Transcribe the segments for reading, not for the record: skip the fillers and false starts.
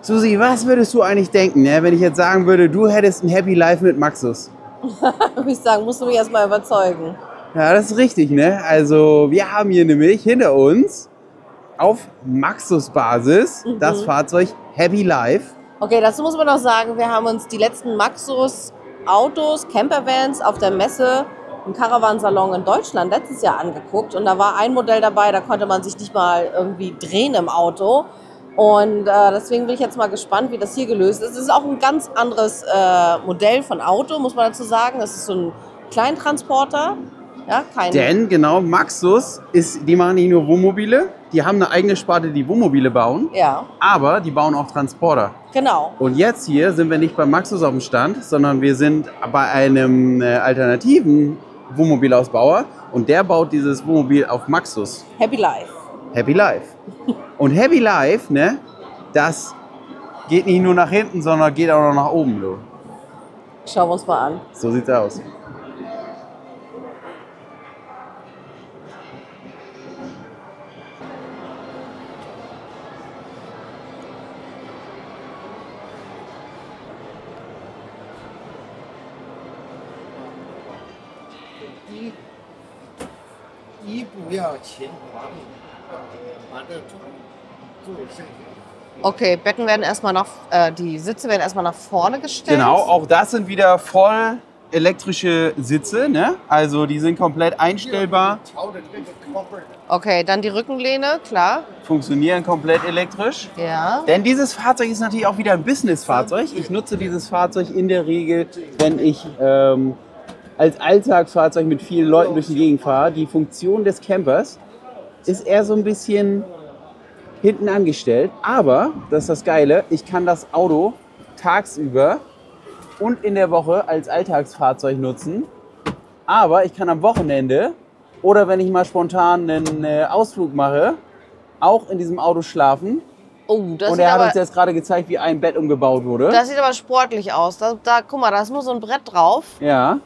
Susi, was würdest du eigentlich denken, ne, wenn ich jetzt sagen würde, du hättest ein Happy Life mit Maxus? Würde ich sagen, musst du mich erstmal überzeugen. Ja, das ist richtig, ne? Also wir haben hier nämlich hinter uns auf Maxus-Basis das Fahrzeug Happy Life. Okay, dazu muss man noch sagen, wir haben uns die letzten Maxus-Autos, Campervans auf der Messe im Caravansalon in Deutschland letztes Jahr angeguckt. Und da war ein Modell dabei, da konnte man sich nicht mal irgendwie drehen im Auto. Und deswegen bin ich jetzt mal gespannt, wie das hier gelöst ist. Es ist auch ein ganz anderes Modell von Auto, muss man dazu sagen. Das ist so ein Kleintransporter. Ja, Denn genau, Maxus die machen nicht nur Wohnmobile, die haben eine eigene Sparte, die Wohnmobile bauen, Ja, aber die bauen auch Transporter. genau. Und jetzt hier sind wir nicht bei Maxus auf dem Stand, sondern wir sind bei einem alternativen Wohnmobilausbauer und der baut dieses Wohnmobil auf Maxus. Happy Life. Happy Life. Und Happy Life, ne, das geht nicht nur nach hinten, sondern geht auch noch nach oben. Du. Schauen wir uns mal an. So sieht's aus. Okay, Betten werden erstmal die Sitze werden erstmal nach vorne gestellt. Genau, auch das sind wieder voll elektrische Sitze, ne? Also die sind komplett einstellbar, Okay, dann die Rückenlehne, klar. funktionieren komplett elektrisch. Ja. Denn dieses Fahrzeug ist natürlich auch wieder ein Business-Fahrzeug. Ich nutze dieses Fahrzeug in der Regel, wenn ich als Alltagsfahrzeug mit vielen Leuten durch die Gegend fahre. Die Funktion des Campers ist eher so ein bisschen hinten angestellt. Aber, das ist das Geile, ich kann das Auto tagsüber und in der Woche als Alltagsfahrzeug nutzen. Aber ich kann am Wochenende oder wenn ich mal spontan einen Ausflug mache, auch in diesem Auto schlafen. Oh, das Und sieht er hat aber, uns jetzt gerade gezeigt, wie ein Bett umgebaut wurde. das sieht aber sportlich aus. Guck mal, da ist nur so ein Brett drauf. Ja,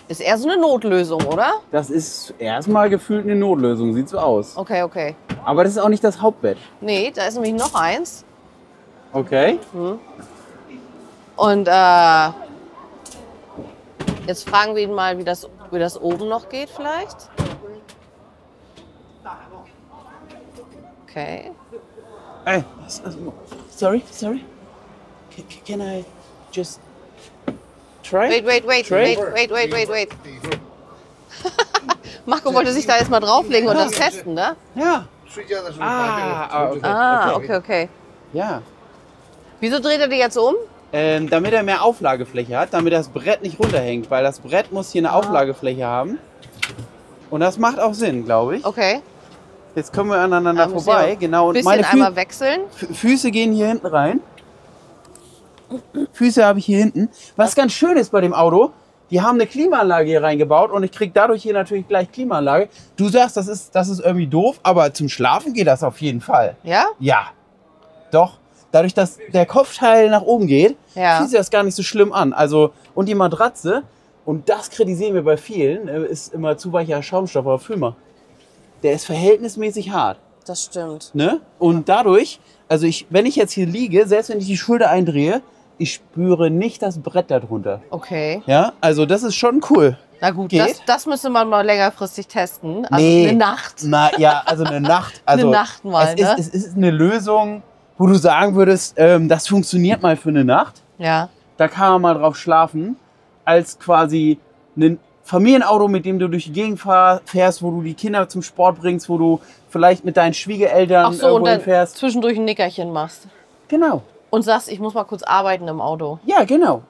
Ist eher so eine Notlösung, oder? das ist erstmal gefühlt eine Notlösung, sieht so aus. Okay, okay. Aber das ist auch nicht das Hauptbett. Nee, da ist nämlich noch eins. Okay. Und jetzt fragen wir ihn mal, wie das oben noch geht vielleicht. Okay. Hey, sorry. Can I just try? Wait. Marco wollte sich da jetzt mal drauflegen und das testen, ne? Ja. Okay. Okay. Ja. Wieso dreht er die jetzt um? Damit er mehr Auflagefläche hat, damit das Brett nicht runterhängt, weil das Brett muss hier eine Auflagefläche haben. Und das macht auch Sinn, glaube ich. Okay. Jetzt kommen wir aneinander Müssen vorbei. wir Genau. Und bisschen meine einmal wechseln. Füße gehen hier hinten rein. Füße habe ich hier hinten. Was ganz schön ist bei dem Auto, die haben eine Klimaanlage hier reingebaut und ich kriege dadurch hier natürlich gleich Klimaanlage. Du sagst, das ist irgendwie doof, aber zum Schlafen geht das auf jeden Fall. Ja? Ja, doch. Dadurch, dass der Kopfteil nach oben geht, Ja. fühlt sich das gar nicht so schlimm an. Also, und die Matratze, und das kritisieren wir bei vielen, ist immer zu weicher Schaumstoff, aber fühl mal. Der ist verhältnismäßig hart. Das stimmt. Ne? Und dadurch, also wenn ich jetzt hier liege, selbst wenn ich die Schulter eindrehe, ich spüre nicht das Brett darunter. Okay. Ja, also das ist schon cool. Na gut, Geht? das müsste man mal längerfristig testen. Also Nee. eine Nacht. Ja, also eine Nacht. Also Eine Nacht mal, ne? es ist eine Lösung, wo du sagen würdest, das funktioniert mal für eine Nacht. Ja. Da kann man mal drauf schlafen, als quasi ein Familienauto, mit dem du durch die Gegend fährst, wo du die Kinder zum Sport bringst, wo du vielleicht mit deinen Schwiegereltern Ach so, und irgendwo dann hinfährst. zwischendurch ein Nickerchen machst. Genau. Und sagst, ich muss mal kurz arbeiten im Auto. Ja, genau.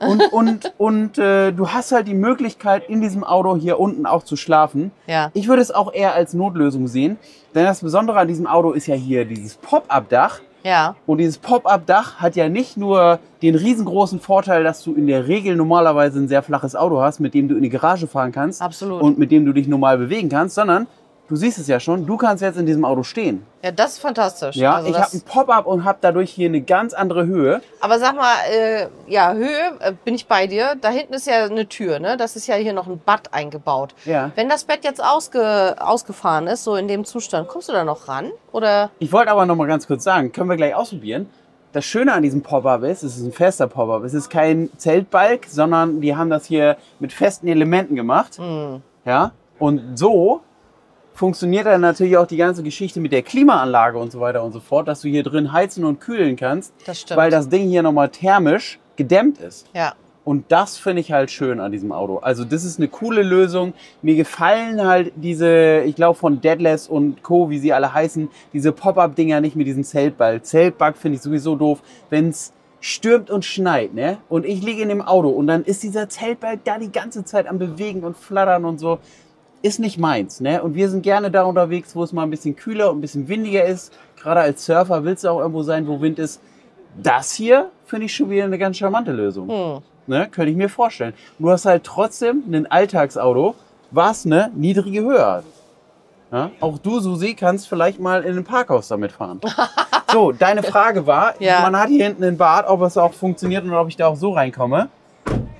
Und du hast halt die Möglichkeit, in diesem Auto hier unten auch zu schlafen. Ja. Ich würde es auch eher als Notlösung sehen, denn das Besondere an diesem Auto ist ja hier dieses Pop-Up-Dach. Ja. Und dieses Pop-Up-Dach hat ja nicht nur den riesengroßen Vorteil, dass du in der Regel normalerweise ein sehr flaches Auto hast, mit dem du in die Garage fahren kannst. Absolut. Und mit dem du dich normal bewegen kannst, sondern du siehst es ja schon, du kannst jetzt in diesem Auto stehen. Ja, das ist fantastisch. Ja, Also ich das- habe ein Pop-Up und habe dadurch hier eine ganz andere Höhe. Aber sag mal, ja, Höhe, bin ich bei dir. Da hinten ist ja eine Tür, ne? Das ist ja hier noch ein Bad eingebaut. Ja. Wenn das Bett jetzt ausgefahren ist, so in dem Zustand, kommst du da noch ran? Oder? Ich wollte aber noch mal ganz kurz sagen, können wir gleich ausprobieren. das Schöne an diesem Pop-Up ist, es ist ein fester Pop-Up. Es ist kein Zeltbalk, sondern die haben das hier mit festen Elementen gemacht. Ja? Und so funktioniert dann natürlich auch die ganze Geschichte mit der Klimaanlage und so weiter und so fort, dass du hier drin heizen und kühlen kannst, Das stimmt. weil das Ding hier nochmal thermisch gedämmt ist. Ja. Und das finde ich halt schön an diesem Auto. Also das ist eine coole Lösung. Mir gefallen halt diese, ich glaube von Deadless und Co., wie sie alle heißen, diese Pop-Up-Dinger nicht mit diesem Zeltball. Zeltball finde ich sowieso doof, wenn es stürmt und schneit, ne? Und ich liege in dem Auto und dann ist dieser Zeltball da die ganze Zeit am Bewegen und Flattern und so. Ist nicht meins, ne? Und wir sind gerne da unterwegs, wo es mal ein bisschen kühler und ein bisschen windiger ist. Gerade als Surfer willst du auch irgendwo sein, wo Wind ist. Das hier finde ich schon wieder eine ganz charmante Lösung. Ne? Könnte ich mir vorstellen. Du hast halt trotzdem ein Alltagsauto, was eine niedrige Höhe hat. Ja? Auch du, Susi, kannst vielleicht mal in ein Parkhaus damit fahren. So, deine Frage war, man hat hier hinten ein Bad, ob es auch funktioniert und ob ich da auch so reinkomme.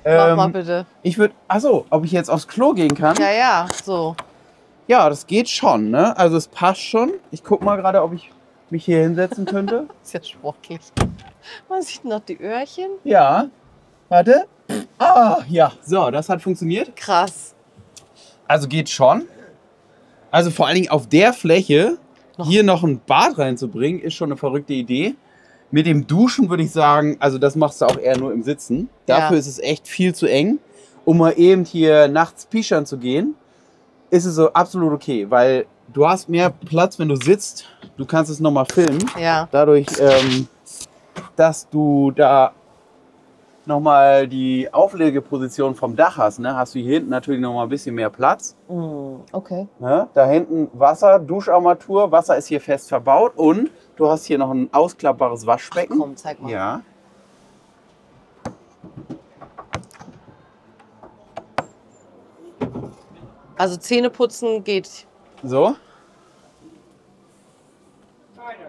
Mach mal bitte. Ich würde, achso, ob ich jetzt aufs Klo gehen kann? Ja, so. Ja, das geht schon, ne? Also es passt schon. Ich guck mal gerade, ob ich mich hier hinsetzen könnte. Ist ja sportlich. Man sieht noch die Öhrchen. Ja, warte. Ah, ja, so, das hat funktioniert. Krass. Also geht schon. Also vor allen Dingen auf der Fläche hier noch ein Bad reinzubringen, ist schon eine verrückte Idee. Mit dem Duschen würde ich sagen, also das machst du auch eher nur im Sitzen. Dafür ist es echt viel zu eng. Um mal eben hier nachts pischern zu gehen, ist es so absolut okay, weil du hast mehr Platz, wenn du sitzt. Du kannst es nochmal filmen. Ja. Dadurch, dass du da nochmal die Auflegeposition vom Dach hast, ne, hast du hier hinten natürlich nochmal ein bisschen mehr Platz. Okay. Ne? Da hinten Wasser, Duscharmatur, Wasser ist hier fest verbaut und du hast hier noch ein ausklappbares Waschbecken. Ach komm, zeig mal. Ja. Also Zähne putzen geht. So.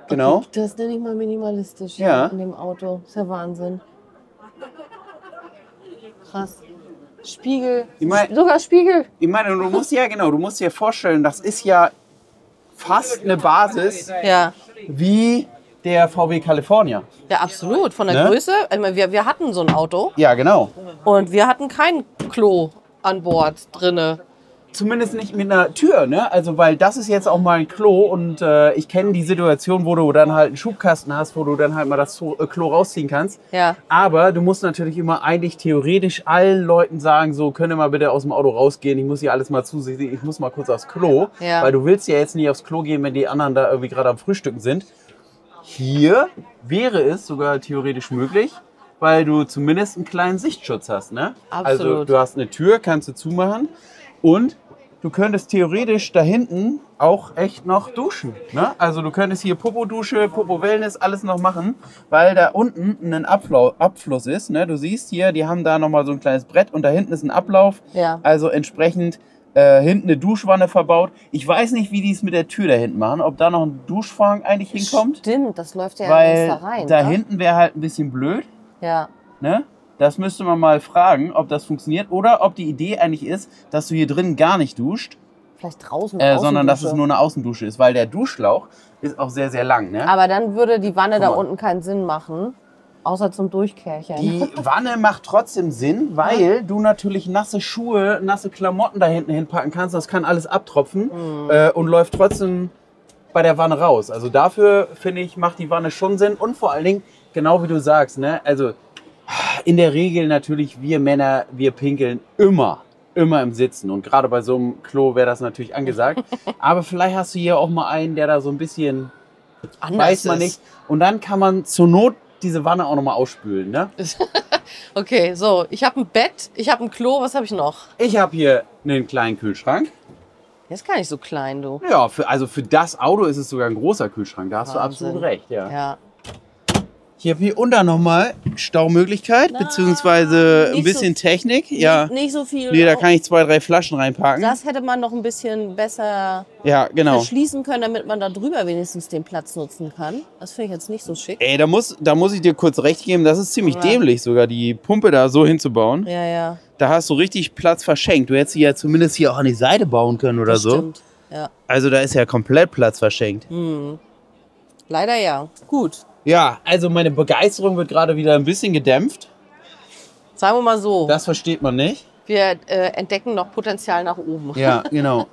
Genau. Das nenne ich mal minimalistisch Ja. in dem Auto. Ist ja Wahnsinn. Krass. Spiegel. Ich mein- Sogar Spiegel. Ich meine, du musst dir vorstellen, das ist ja fast eine Basis Ja. wie der VW California. Ja, absolut. Von der Ne? Größe. Ich meine, wir hatten so ein Auto Ja, genau. und wir hatten kein Klo an Bord drinne. Zumindest nicht mit einer Tür, ne? Also, weil das ist jetzt auch mal ein Klo und ich kenne die Situation, wo du dann halt einen Schubkasten hast, wo du dann halt mal das Klo rausziehen kannst. Ja. Aber du musst natürlich immer eigentlich theoretisch allen Leuten sagen, so, könnt ihr mal bitte aus dem Auto rausgehen, ich muss hier alles mal zusehen, ich muss mal kurz aufs Klo. Ja. Weil du willst ja jetzt nicht aufs Klo gehen, wenn die anderen da irgendwie gerade am Frühstücken sind. Hier wäre es sogar theoretisch möglich, weil du zumindest einen kleinen Sichtschutz hast, ne? Also Absolut. du hast eine Tür, kannst du zumachen und du könntest theoretisch da hinten auch echt noch duschen. Ne? Also du könntest hier Popo-Dusche, Popo-Wellness, alles noch machen, weil da unten ein Abfluss ist. Ne? Du siehst hier, die haben da nochmal so ein kleines Brett und da hinten ist ein Ablauf. Ja. Also entsprechend hinten eine Duschwanne verbaut. Ich weiß nicht, wie die es mit der Tür da hinten machen, ob da noch ein Duschvorhang eigentlich hinkommt. Stimmt, das läuft ja Weil da rein. da ne? hinten wäre halt ein bisschen blöd. Ja. Ne? Das müsste man mal fragen, ob das funktioniert oder ob die Idee eigentlich ist, dass du hier drin gar nicht duscht, Vielleicht draußen eine sondern dass es Außendusche. nur eine Außendusche ist, weil der Duschschlauch ist auch sehr, sehr lang. Ne? Aber dann würde die Wanne da Guck mal. unten keinen Sinn machen, außer zum Durchkärchern. Die Wanne macht trotzdem Sinn, weil du natürlich nasse Schuhe, nasse Klamotten da hinten hinpacken kannst. Das kann alles abtropfen und läuft trotzdem bei der Wanne raus. Also dafür, finde ich, macht die Wanne schon Sinn. Und vor allen Dingen, genau wie du sagst, ne? Also in der Regel natürlich, wir Männer, wir pinkeln immer im Sitzen. Und gerade bei so einem Klo wäre das natürlich angesagt. Aber vielleicht hast du hier auch mal einen, der da so ein bisschen, Anders weiß man ist. nicht. Und dann kann man zur Not diese Wanne auch nochmal ausspülen. Ne? Okay, so, ich habe ein Bett, ich habe ein Klo, was habe ich noch? Ich habe hier einen kleinen Kühlschrank. Der ist gar nicht so klein, du. Ja, also für das Auto ist es sogar ein großer Kühlschrank. Da hast du Wahnsinn. absolut recht. Ja. Ja. Ich habe hier unten nochmal Staumöglichkeit, Na, beziehungsweise ein nicht bisschen so- Technik. Ja. Nicht so viel. Nee, da kann ich 2, 3 Flaschen reinpacken. Das hätte man noch ein bisschen besser Ja, genau. verschließen können, damit man da drüber wenigstens den Platz nutzen kann. Das finde ich jetzt nicht so schick. Ey, da muss ich dir kurz recht geben, das ist ziemlich Ja. dämlich sogar, die Pumpe da so hinzubauen. Ja, ja. Da hast du richtig Platz verschenkt. Du hättest sie ja zumindest hier auch an die Seite bauen können oder Das so. stimmt. Ja. Also da ist ja komplett Platz verschenkt. Leider ja. Gut. Ja, also meine Begeisterung wird gerade wieder ein bisschen gedämpft. Sagen wir mal so, Das versteht man nicht. wir entdecken noch Potenzial nach oben. Ja, genau.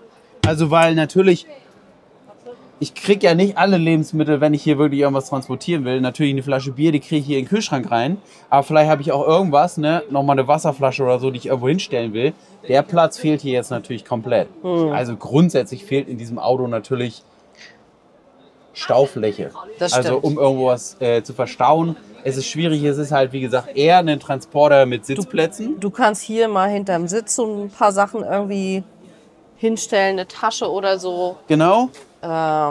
Also weil natürlich, ich kriege ja nicht alle Lebensmittel, wenn ich hier wirklich irgendwas transportieren will. Natürlich eine Flasche Bier, die kriege ich hier in den Kühlschrank rein. Aber vielleicht habe ich auch irgendwas, ne, nochmal eine Wasserflasche oder so, die ich irgendwo hinstellen will. Der Platz fehlt hier jetzt natürlich komplett. Also grundsätzlich fehlt in diesem Auto natürlich Staufläche. Das Also stimmt. um irgendwo was zu verstauen. Es ist schwierig, es ist halt wie gesagt eher ein Transporter mit Sitzplätzen. Du kannst hier mal hinterm Sitz so ein paar Sachen irgendwie hinstellen, eine Tasche oder so. Genau.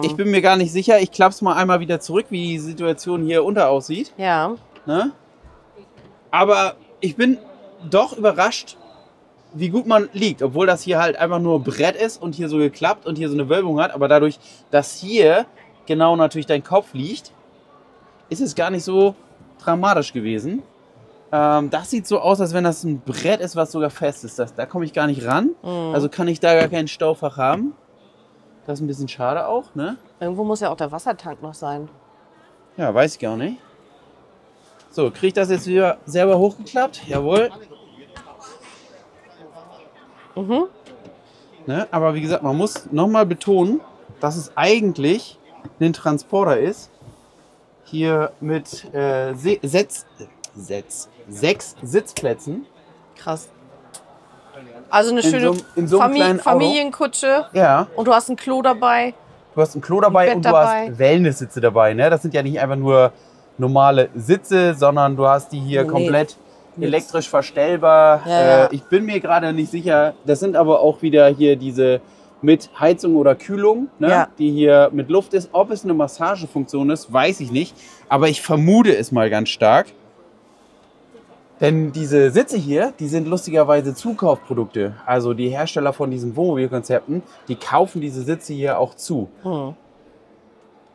Ich bin mir gar nicht sicher. Ich klapp's mal einmal wieder zurück, wie die Situation hier unter aussieht. Ja. Ne? Aber ich bin doch überrascht, wie gut man liegt. Obwohl das hier halt einfach nur Brett ist und hier so geklappt und hier so eine Wölbung hat. Aber dadurch, dass hier genau natürlich dein Kopf liegt, ist es gar nicht so dramatisch gewesen. Das sieht so aus, als wenn das ein Brett ist, was sogar fest ist. Da komme ich gar nicht ran. Also kann ich da gar kein Staufach haben. Das ist ein bisschen schade auch, ne? Irgendwo muss ja auch der Wassertank noch sein. Ja, weiß ich gar nicht. So, kriege ich das jetzt wieder selber hochgeklappt? Jawohl. Ne? Aber wie gesagt, man muss nochmal betonen, dass es eigentlich ein Transporter ist. Hier mit 6 Sitzplätzen. Krass. Also eine In schöne so einem kleinen Auto. Familienkutsche. Ja, Und du hast ein Klo dabei. du hast ein Klo dabei Bett und du dabei. hast Wellness-Sitze dabei. Ne? Das sind ja nicht einfach nur normale Sitze, sondern du hast die hier Nee. komplett elektrisch verstellbar. Ja, ja. Ich bin mir gerade nicht sicher. Das sind aber auch wieder hier diese mit Heizung oder Kühlung, ne? Ja. Die hier mit Luft ist. Ob es eine Massagefunktion ist, weiß ich nicht. Aber ich vermute es mal ganz stark. Denn diese Sitze hier, die sind lustigerweise Zukaufprodukte. Also die Hersteller von diesen Wohnmobilkonzepten, die kaufen diese Sitze hier auch zu.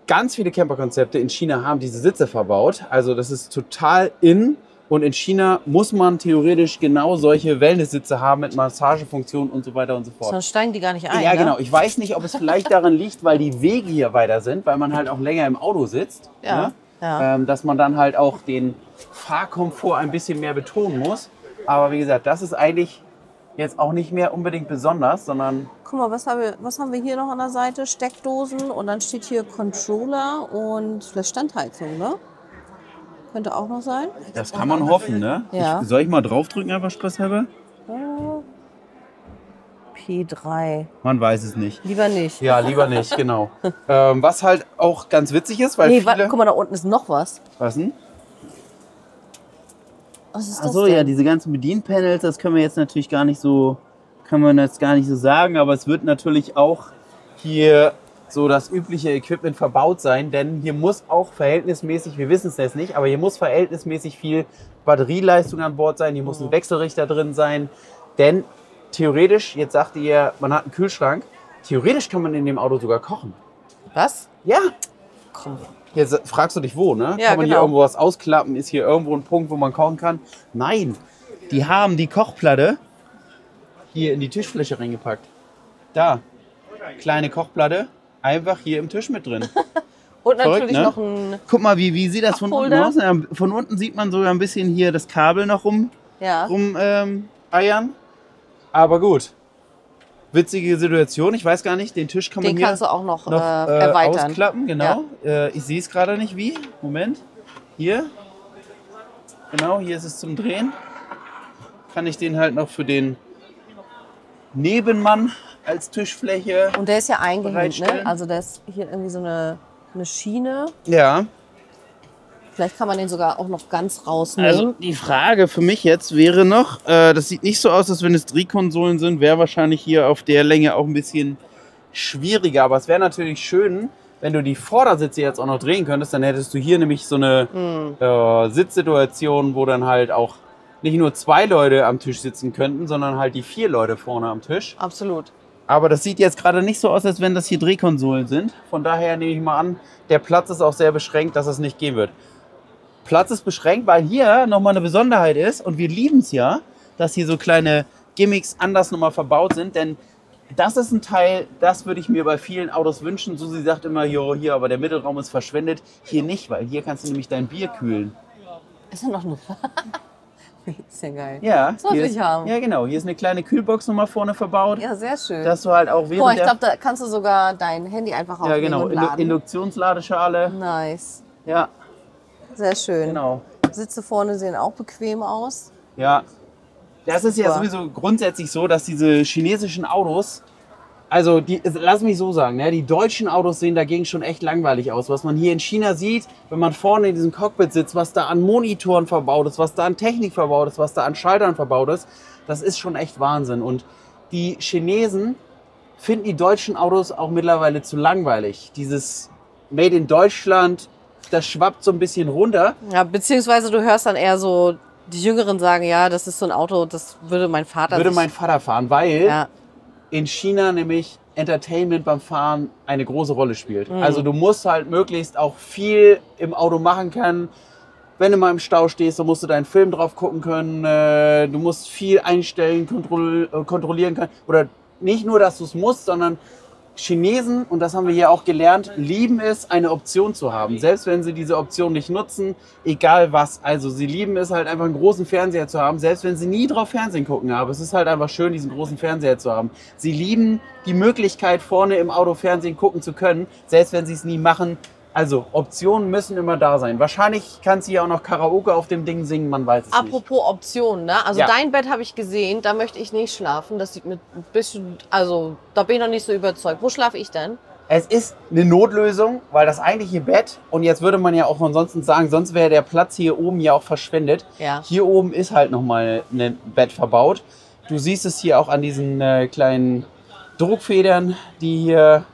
Ganz viele Camperkonzepte in China haben diese Sitze verbaut. Also das ist total in. Und in China muss man theoretisch genau solche Wellness-Sitze haben mit Massagefunktion und so weiter und so fort. Sonst steigen die gar nicht ein. Ja, ne? genau. Ich weiß nicht, ob es vielleicht daran liegt, weil die Wege hier weiter sind, weil man halt auch länger im Auto sitzt. Ja, Ne? ja. Dass man dann halt auch den Fahrkomfort ein bisschen mehr betonen muss. Aber wie gesagt, das ist eigentlich jetzt auch nicht mehr unbedingt besonders, sondern Guck mal, was haben wir hier noch an der Seite? Steckdosen und dann steht hier Controller und vielleicht Standheizung, ne? Könnte auch noch sein. das kann man hoffen, ne? Ja. Soll ich mal draufdrücken, einfach spaßhalber? P3. Man weiß es nicht. Lieber nicht. Ja, lieber nicht, genau. Was halt auch ganz witzig ist, weil Nee, viele... guck mal, da unten ist noch was. Was denn? Was ist das Achso, denn? ja, diese ganzen Bedienpanels, das können wir jetzt natürlich gar nicht so, kann man jetzt gar nicht so sagen, aber es wird natürlich auch hier so das übliche Equipment verbaut sein, denn hier muss auch verhältnismäßig, wir wissen es jetzt nicht, aber hier muss verhältnismäßig viel Batterieleistung an Bord sein, hier muss ein Wechselrichter drin sein, denn theoretisch, jetzt sagt ihr, man hat einen Kühlschrank, theoretisch kann man in dem Auto sogar kochen. Was? Ja. Komm. Jetzt fragst du dich wo, ne? Ja, kann man hier genau. irgendwo was ausklappen? Ist hier irgendwo ein Punkt, wo man kochen kann? Nein, die haben die Kochplatte hier in die Tischfläche reingepackt. Da, kleine Kochplatte, einfach hier im Tisch mit drin. Und Verrückt, natürlich ne? noch ein... Guck mal, wie sieht das von unten Abholder. aus? Ja, von unten sieht man sogar ein bisschen hier das Kabel noch Ja. eiern. Aber gut, witzige Situation. Ich weiß gar nicht, den Tisch kann man Den hier kannst du auch noch erweitern. ausklappen. Genau. Ich sehe es gerade nicht wie. Moment. Hier. Genau, hier ist es zum Drehen. Kann ich den halt noch für den Nebenmann als Tischfläche. Und der ist ja eingehängt, bereitstellen. ne? Also da ist hier irgendwie so eine Schiene. Ja. Vielleicht kann man den sogar auch noch ganz rausnehmen. Also die Frage für mich jetzt wäre noch, das sieht nicht so aus, als wenn es Drehkonsolen sind, wäre wahrscheinlich hier auf der Länge auch ein bisschen schwieriger. Aber es wäre natürlich schön, wenn du die Vordersitze jetzt auch noch drehen könntest, dann hättest du hier nämlich so eine Sitzsituation, wo dann halt auch nicht nur 2 Leute am Tisch sitzen könnten, sondern halt die 4 Leute vorne am Tisch. Absolut. Aber das sieht jetzt gerade nicht so aus, als wenn das hier Drehkonsolen sind. Von daher nehme ich mal an, der Platz ist auch sehr beschränkt, dass es nicht gehen wird. Platz ist beschränkt, weil hier nochmal eine Besonderheit ist und wir lieben es ja, dass hier so kleine Gimmicks anders nochmal verbaut sind, denn das ist ein Teil, das würde ich mir bei vielen Autos wünschen. Susi sagt immer, jo, hier, aber der Mittelraum ist verschwendet. Hier nicht, weil hier kannst du nämlich dein Bier kühlen. Ist ja noch eine. Ist ja geil. Ja, Das will ich haben. Ja, genau. Hier ist eine kleine Kühlbox nochmal vorne verbaut. Ja, sehr schön. Dass du halt auch während Boah, ich glaube, da kannst du sogar dein Handy einfach aufnehmen ja, genau. und laden. Induktionsladeschale. Nice. Ja, Sehr schön. genau. Sitze vorne sehen auch bequem aus. Ja. Das ist ja Super. sowieso grundsätzlich so, dass diese chinesischen Autos, also lass mich so sagen, ne, die deutschen Autos sehen dagegen schon echt langweilig aus. Was man hier in China sieht, wenn man vorne in diesem Cockpit sitzt, was da an Monitoren verbaut ist, was da an Technik verbaut ist, was da an Schaltern verbaut ist, das ist schon echt Wahnsinn. Und die Chinesen finden die deutschen Autos auch mittlerweile zu langweilig. Dieses Made in Deutschland, das schwappt so ein bisschen runter. Ja, beziehungsweise du hörst dann eher so, die Jüngeren sagen, ja, das ist so ein Auto, das würde mein Vater Würde sich- mein Vater fahren, weil Ja, in China nämlich Entertainment beim Fahren eine große Rolle spielt. Also du musst halt möglichst auch viel im Auto machen können. Wenn du mal im Stau stehst, dann musst du deinen Film drauf gucken können. Du musst viel einstellen, kontrollieren können. Oder nicht nur, dass du es musst, sondern Chinesen, und das haben wir hier auch gelernt, lieben es, eine Option zu haben. Selbst wenn sie diese Option nicht nutzen, egal was. Also sie lieben es halt einfach einen großen Fernseher zu haben, selbst wenn sie nie drauf Fernsehen gucken. Aber es ist halt einfach schön, diesen großen Fernseher zu haben. Sie lieben die Möglichkeit, vorne im Auto Fernsehen gucken zu können, selbst wenn sie es nie machen. Also Optionen müssen immer da sein. Wahrscheinlich kann sie ja auch noch Karaoke auf dem Ding singen, man weiß es nicht. apropos Optionen, ne? Also Ja. dein Bett habe ich gesehen, da möchte ich nicht schlafen. Das sieht mir ein bisschen, also da bin ich noch nicht so überzeugt. Wo schlafe ich denn? Es ist eine Notlösung, weil das eigentliche Bett, und jetzt würde man ja auch ansonsten sagen, sonst wäre der Platz hier oben ja auch verschwendet. Ja. Hier oben ist halt nochmal ein Bett verbaut. Du siehst es hier auch an diesen kleinen Druckfedern, die hier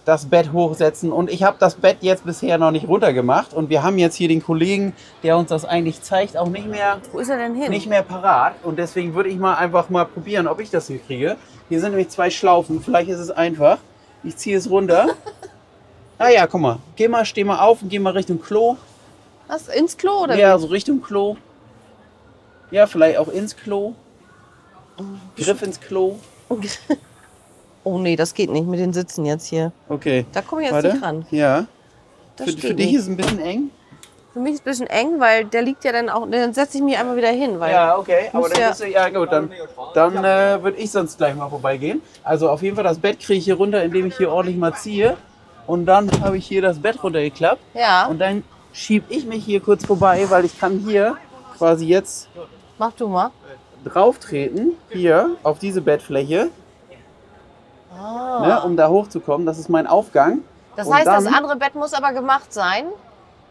das Bett hochsetzen. Und ich habe das Bett jetzt bisher noch nicht runtergemacht. Und wir haben jetzt hier den Kollegen, der uns das eigentlich zeigt, auch nicht mehr Wo ist er denn hin? parat. Und deswegen würde ich mal einfach mal probieren, ob ich das hier kriege. Hier sind nämlich 2 Schlaufen. Vielleicht ist es einfach. Ich ziehe es runter. Ah ja, guck mal. Steh mal auf und geh mal Richtung Klo. Was, ins Klo oder Ja, so Richtung Klo. Ja, vielleicht auch ins Klo. Griff ins Klo. wie? Oh nee, das geht nicht mit den Sitzen jetzt hier. Okay. Da komme ich jetzt Warte. nicht ran. Ja. Das Für steht dich nicht. ist es ein bisschen eng. Für mich ist es ein bisschen eng, weil der liegt ja dann auch, dann setze ich mich einmal wieder hin. Weil Ja, okay. Aber muss dann ja- bist du, ja gut, dann würde ich sonst gleich mal vorbeigehen. Also auf jeden Fall das Bett kriege ich hier runter, indem ich hier ordentlich mal ziehe. Und dann habe ich hier das Bett runtergeklappt. Ja, Und dann schiebe ich mich hier kurz vorbei, weil ich kann hier quasi jetzt mach du mal. drauf treten, hier auf diese Bettfläche, ne, um da hochzukommen. Das ist mein Aufgang. Das Und heißt, das dann- andere Bett muss aber gemacht sein,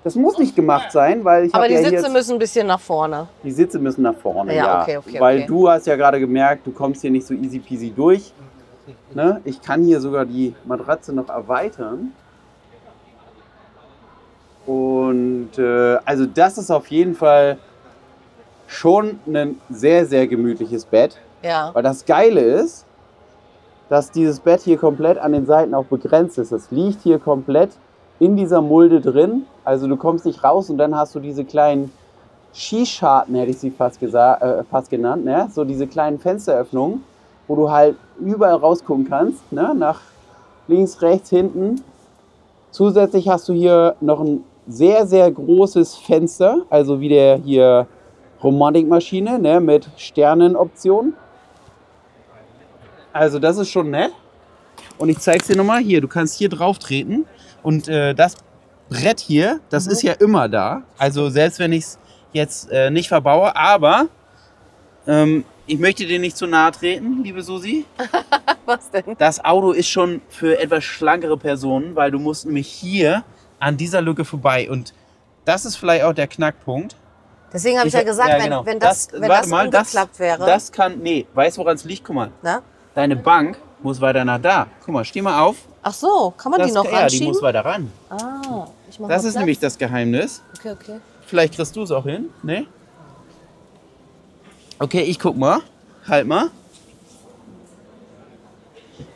Das muss nicht gemacht sein, weil ich aber habe die ja Sitze hier müssen ein bisschen nach vorne. die Sitze müssen nach vorne, Ja, ja. okay, Weil okay. du hast ja gerade gemerkt, du kommst hier nicht so easy peasy durch. Ne? Ich kann hier sogar die Matratze noch erweitern. Und also das ist auf jeden Fall schon ein sehr, sehr gemütliches Bett. Ja. Weil das Geile ist, dass dieses Bett hier komplett an den Seiten auch begrenzt ist. Es liegt hier komplett in dieser Mulde drin. Also du kommst nicht raus und dann hast du diese kleinen Schießscharten, hätte ich sie fast genannt. Ne? So diese kleinen Fensteröffnungen, wo du halt überall rausgucken kannst. Ne? Nach links, rechts, hinten. Zusätzlich hast du hier noch ein sehr, sehr großes Fenster. Also wie der hier Romantikmaschine, ne? Mit Sternenoption. Also das ist schon nett. Und ich zeige es dir nochmal. Hier, du kannst hier drauf treten. Und das Brett hier, das ist ja immer da. Also selbst wenn ich es jetzt nicht verbaue. Aber ich möchte dir nicht zu nahe treten, liebe Susi. Was denn? Das Auto ist schon für etwas schlankere Personen, weil du musst nämlich hier an dieser Lücke vorbei. Und das ist vielleicht auch der Knackpunkt. Deswegen habe ich ja gesagt, genau. wenn das warte mal, umgeklappt wäre. Das kann, nee, weißt du, woran es liegt? Guck mal, Na? deine Bank muss weiter nach da. Guck mal, steh mal auf. Ach so, kann man die noch Ja, die ranschieben? muss weiter ran. Ah, ich mach Das mal ist Platz. nämlich das Geheimnis. Okay, okay. Vielleicht kriegst du es auch hin, ne? Okay, ich guck mal. Halt mal.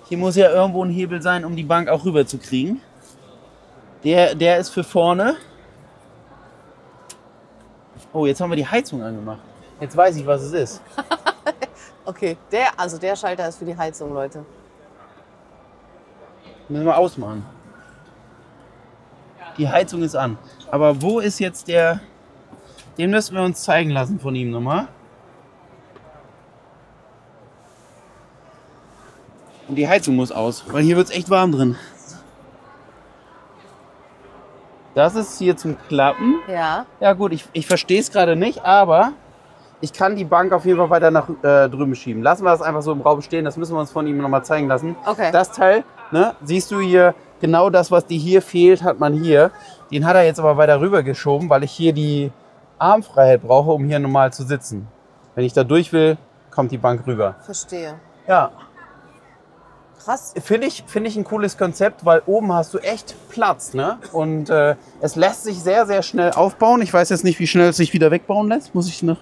Hier muss ja irgendwo ein Hebel sein, um die Bank auch rüber zu kriegen. Der ist für vorne. Oh, jetzt haben wir die Heizung angemacht. Jetzt weiß ich, was es ist. Okay, also der Schalter ist für die Heizung, Leute. Müssen wir ausmachen. Die Heizung ist an. Aber wo ist jetzt der... Den müssen wir uns zeigen lassen von ihm nochmal. Und die Heizung muss aus, weil hier wird es echt warm drin. Das ist hier zum Klappen. Ja. Ja gut, ich verstehe es gerade nicht, aber ich kann die Bank auf jeden Fall weiter nach drüben schieben. Lassen wir das einfach so im Raum stehen, das müssen wir uns von ihm nochmal zeigen lassen. Okay. Das Teil, ne, siehst du hier, genau das, was dir hier fehlt, hat man hier. Den hat er jetzt aber weiter rüber geschoben, weil ich hier die Armfreiheit brauche, um hier normal zu sitzen. Wenn ich da durch will, kommt die Bank rüber. Verstehe. Ja. Krass. Finde ich ein cooles Konzept, weil oben hast du echt Platz, ne? Und es lässt sich sehr, sehr schnell aufbauen. Ich weiß jetzt nicht, wie schnell es sich wieder wegbauen lässt. Muss ich nach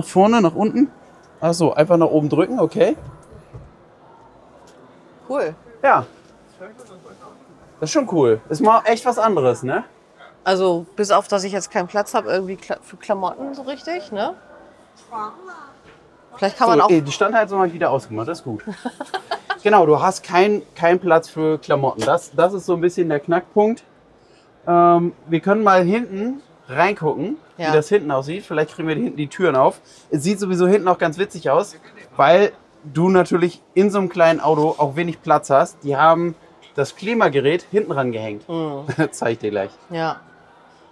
vorne, nach unten? Achso, einfach nach oben drücken, okay. Cool. Ja. Das ist schon cool. Ist mal echt was anderes, ne? Also bis auf, dass ich jetzt keinen Platz habe irgendwie für Klamotten so richtig, ne? Vielleicht kann man auch... Die Standheizung habe ich wieder ausgemacht, das ist gut. Genau, du hast keinen Platz für Klamotten. Das ist so ein bisschen der Knackpunkt. Wir können mal hinten reingucken, wie das hinten aussieht. Vielleicht kriegen wir hinten die Türen auf. Es sieht sowieso hinten auch ganz witzig aus, weil du natürlich in so einem kleinen Auto auch wenig Platz hast. Die haben das Klimagerät hinten ran gehängt. Zeige ich dir gleich. Ja.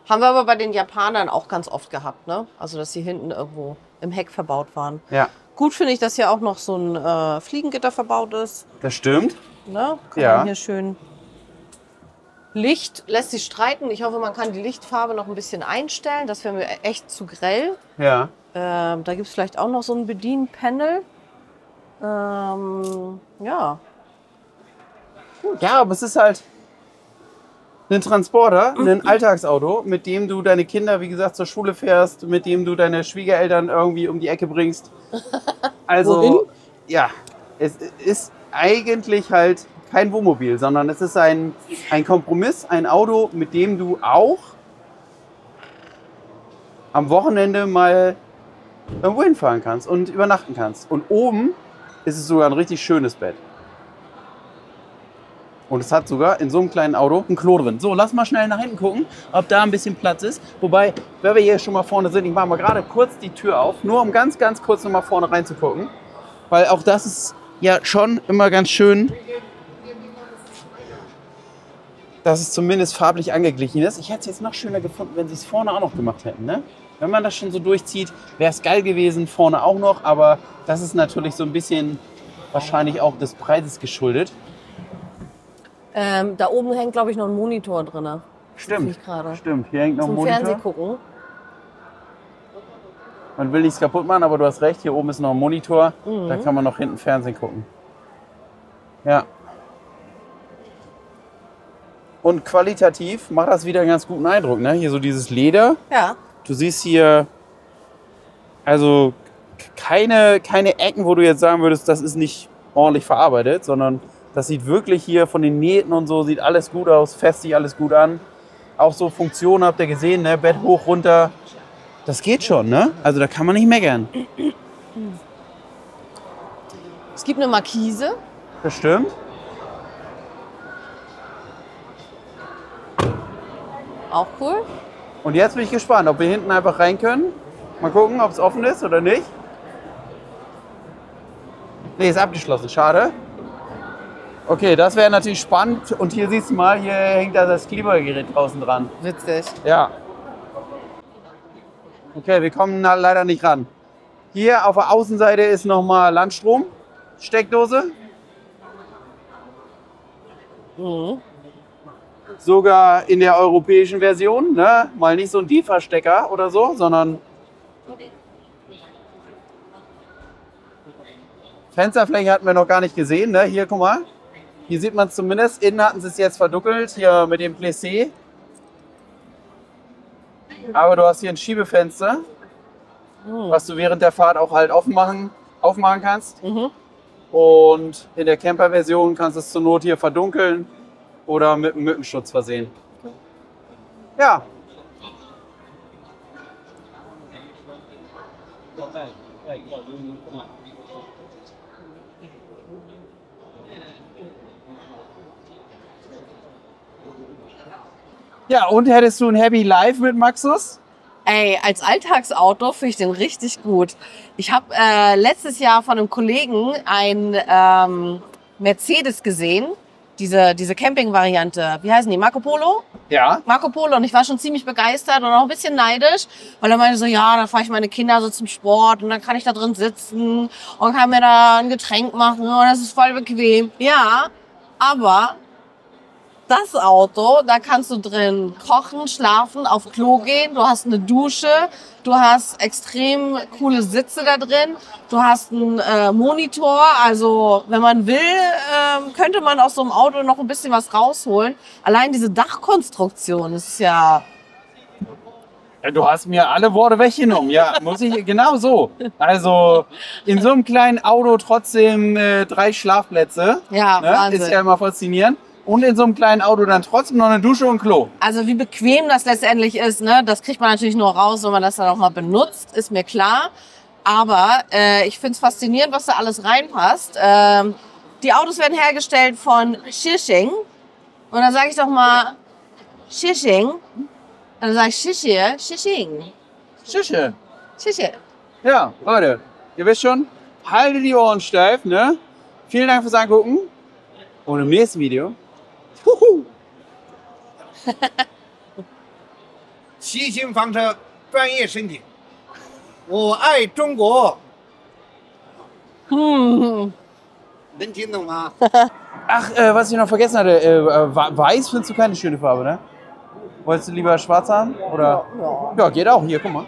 Haben wir aber bei den Japanern auch ganz oft gehabt, ne? Also, dass sie hinten irgendwo im Heck verbaut waren. Ja. Gut finde ich, dass hier auch noch so ein Fliegengitter verbaut ist. Das stimmt. Ne? Kann Ja. man hier schön... Licht lässt sich streiten. Ich hoffe, man kann die Lichtfarbe noch ein bisschen einstellen. Das wäre mir echt zu grell. Ja. Da gibt es vielleicht auch noch so ein Bedienpanel. Ja. Ja, aber es ist halt ein Transporter, ein Alltagsauto, mit dem du deine Kinder, wie gesagt, zur Schule fährst, mit dem du deine Schwiegereltern irgendwie um die Ecke bringst. Also, Wohin? ja, es ist eigentlich halt kein Wohnmobil, sondern es ist ein Kompromiss, ein Auto, mit dem du auch am Wochenende mal irgendwo hinfahren kannst und übernachten kannst. Und oben ist es sogar ein richtig schönes Bett. Und es hat sogar in so einem kleinen Auto ein Klo drin. So, lass mal schnell nach hinten gucken, ob da ein bisschen Platz ist. Wobei, wenn wir hier schon mal vorne sind, ich mache mal gerade kurz die Tür auf, nur um ganz, ganz kurz noch mal vorne reinzugucken. Weil auch das ist ja schon immer ganz schön, dass es zumindest farblich angeglichen ist. Ich hätte es jetzt noch schöner gefunden, wenn sie es vorne auch noch gemacht hätten, ne? Wenn man das schon so durchzieht, wäre es geil gewesen, vorne auch noch. Aber das ist natürlich so ein bisschen wahrscheinlich auch des Preises geschuldet. Da oben hängt, glaube ich, noch ein Monitor drin. Stimmt, stimmt. Hier hängt noch ein Zum Monitor. Fernsehen gucken. Man will nichts kaputt machen, aber du hast recht, hier oben ist noch ein Monitor. Da kann man noch hinten Fernsehen gucken. Ja. Und qualitativ macht das wieder einen ganz guten Eindruck, ne? Hier so dieses Leder. Ja. Du siehst hier also keine Ecken, wo du jetzt sagen würdest, das ist nicht ordentlich verarbeitet, sondern das sieht wirklich hier von den Nähten und so, sieht alles gut aus, fässt sich alles gut an. Auch so Funktionen habt ihr gesehen, ne? Bett hoch, runter. Das geht schon, ne? Also da kann man nicht meckern. Es gibt eine Markise. Das stimmt. Auch cool. Und jetzt bin ich gespannt, ob wir hinten einfach rein können. Mal gucken, ob es offen ist oder nicht. Ne, ist abgeschlossen, schade. Okay, das wäre natürlich spannend. Und hier siehst du mal, hier hängt da das Klimagerät draußen dran. Witzig. Ja. Okay, wir kommen leider nicht ran. Hier auf der Außenseite ist nochmal Landstrom, Steckdose. Sogar in der europäischen Version, ne? Mal nicht so ein DEFA-Stecker oder so, sondern Fensterfläche hatten wir noch gar nicht gesehen, ne? Hier, guck mal. Hier sieht man es zumindest. Innen hatten sie es jetzt verdunkelt, hier mit dem Plissé. Aber du hast hier ein Schiebefenster, was du während der Fahrt auch halt aufmachen kannst. Und in der Camper-Version kannst du es zur Not hier verdunkeln oder mit einem Mückenschutz versehen. Ja. Ja, und hättest du ein Happy Life mit Maxus? Ey, als Alltagsauto finde ich den richtig gut. Ich habe letztes Jahr von einem Kollegen ein Mercedes gesehen, diese Camping-Variante. Wie heißen die? Marco Polo? Ja. Marco Polo. Und ich war schon ziemlich begeistert und auch ein bisschen neidisch, weil er meinte so, ja, da fahre ich meine Kinder so zum Sport und dann kann ich da drin sitzen und kann mir da ein Getränk machen und das ist voll bequem. Ja, aber das Auto, da kannst du drin kochen, schlafen, auf Klo gehen, du hast eine Dusche, du hast extrem coole Sitze da drin, du hast einen Monitor, also wenn man will, könnte man aus so einem Auto noch ein bisschen was rausholen. Allein diese Dachkonstruktion ist ja... Ja, du hast mir alle Worte weggenommen. Ja, muss ich, genau so. Also in so einem kleinen Auto trotzdem 3 Schlafplätze. Ja, ne? Wahnsinn. Ist ja immer faszinierend. Und in so einem kleinen Auto dann trotzdem noch eine Dusche und Klo. Also wie bequem das letztendlich ist, ne, das kriegt man natürlich nur raus, wenn man das dann auch mal benutzt, ist mir klar. Aber ich finde es faszinierend, was da alles reinpasst. Die Autos werden hergestellt von Shishing. Und dann sage ich doch mal Shishing. Dann sage ich Shishir, Shishing. Schüche. Shishir. Ja, Leute, ihr wisst schon, haltet die Ohren steif, ne? Vielen Dank fürs Angucken. Und im nächsten Video. 骑行房车专业申请，我爱中国， Hm. 能听懂吗？ Ach, was ich noch vergessen hatte, weiß findest du keine schöne Farbe, ne? Wolltest du lieber schwarz haben? Oder? Ja, geht auch. Hier, guck mal.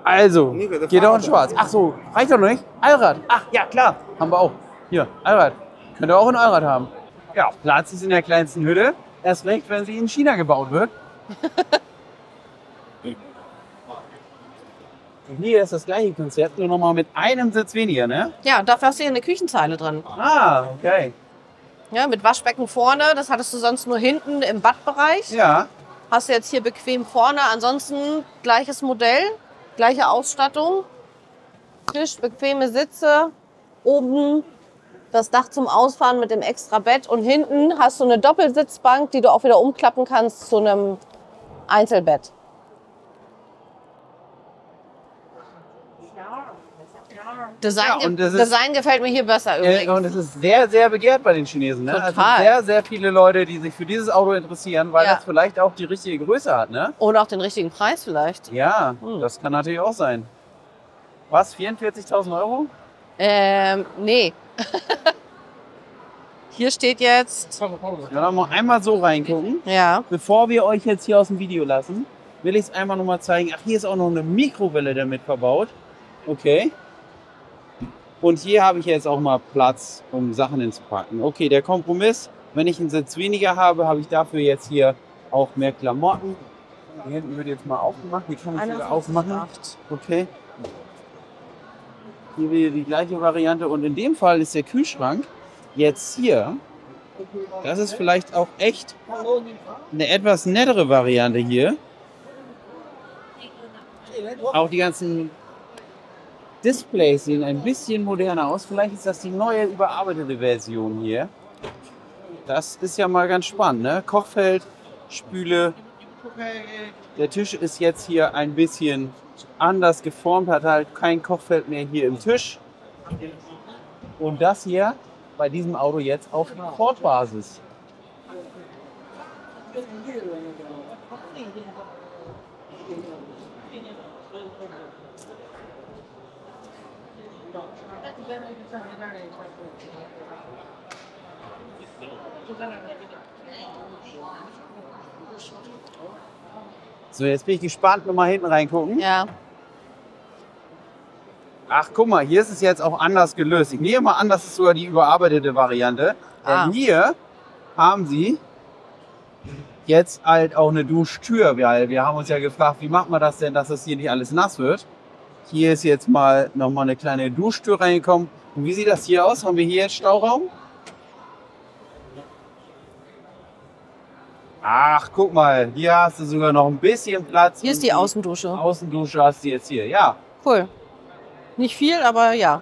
Also, geht auch in schwarz. Ach so, reicht doch noch nicht? Allrad. Ach ja, klar. Haben wir auch. Hier, Allrad. Könnt ihr auch ein Allrad haben. Ja, Platz ist in der kleinsten Hütte. Erst recht, wenn sie in China gebaut wird. Und hier ist das gleiche Konzept, nur nochmal mit einem Sitz weniger, ne? Ja, dafür hast du hier eine Küchenzeile drin. Ah, okay. Ja, mit Waschbecken vorne, das hattest du sonst nur hinten im Badbereich. Ja. Hast du jetzt hier bequem vorne. Ansonsten gleiches Modell, gleiche Ausstattung. Tisch, bequeme Sitze. Oben das Dach zum Ausfahren mit dem extra Bett. Und hinten hast du eine Doppelsitzbank, die du auch wieder umklappen kannst zu einem Einzelbett. Design, Ja, und das ist- Design gefällt mir hier besser übrigens. Und es ist sehr, sehr begehrt bei den Chinesen, ne? Also Total. sehr, sehr viele Leute, die sich für dieses Auto interessieren, weil Ja. das vielleicht auch die richtige Größe hat, ne? Oder auch den richtigen Preis vielleicht. Ja, das kann natürlich auch sein. Was, 44.000 Euro? Nee. Hier steht jetzt, Ja, dann mal einmal so reingucken. ja, Bevor wir euch jetzt hier aus dem Video lassen, will ich es einmal noch mal zeigen. Ach, hier ist auch noch eine Mikrowelle damit verbaut. Okay. Und hier habe ich jetzt auch mal Platz, um Sachen hinzupacken. Okay, der Kompromiss, wenn ich einen Sitz weniger habe, habe ich dafür jetzt hier auch mehr Klamotten. Hier hinten wird jetzt mal aufgemacht. Hier kann ich wieder aufmachen. Okay. Hier wieder die gleiche Variante. Und in dem Fall ist der Kühlschrank jetzt hier. Das ist vielleicht auch echt eine etwas nettere Variante hier. Auch die ganzen Displays sehen ein bisschen moderner aus. Vielleicht ist das die neue überarbeitete Version hier. Das ist ja mal ganz spannend, ne? Kochfeld, Spüle. Der Tisch ist jetzt hier ein bisschen anders geformt, hat halt kein Kochfeld mehr hier im Tisch. Und das hier bei diesem Auto jetzt auf Ford-Basis. So, jetzt bin ich gespannt, nochmal hinten reingucken. ja. Ach, guck mal, hier ist es jetzt auch anders gelöst. Ich nehme mal an, das ist sogar die überarbeitete Variante. Ah. Denn hier haben sie jetzt halt auch eine Duschtür, weil wir haben uns ja gefragt, wie macht man das denn, dass das hier nicht alles nass wird. Hier ist jetzt mal nochmal eine kleine Duschtür reingekommen. Und wie sieht das hier aus? Haben wir hier jetzt Stauraum? Ach, guck mal, hier hast du sogar noch ein bisschen Platz. Hier ist die Außendusche. Außendusche hast du jetzt hier, ja. Cool. Nicht viel, aber ja.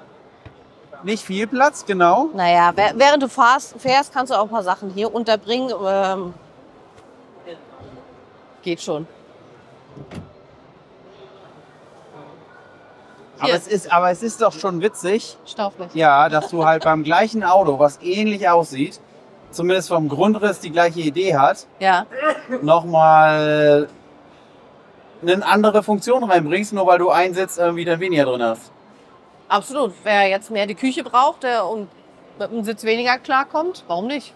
Nicht viel Platz, genau. Naja, während du fährst, kannst du auch ein paar Sachen hier unterbringen. Geht schon. Aber es ist doch schon witzig, Stauflich. ja, dass du halt beim gleichen Auto, was ähnlich aussieht, zumindest vom Grundriss die gleiche Idee hat, Ja. nochmal eine andere Funktion reinbringst, nur weil du einen Sitz irgendwie dann weniger drin hast. Absolut. Wer jetzt mehr die Küche braucht und mit einem Sitz weniger klarkommt, warum nicht?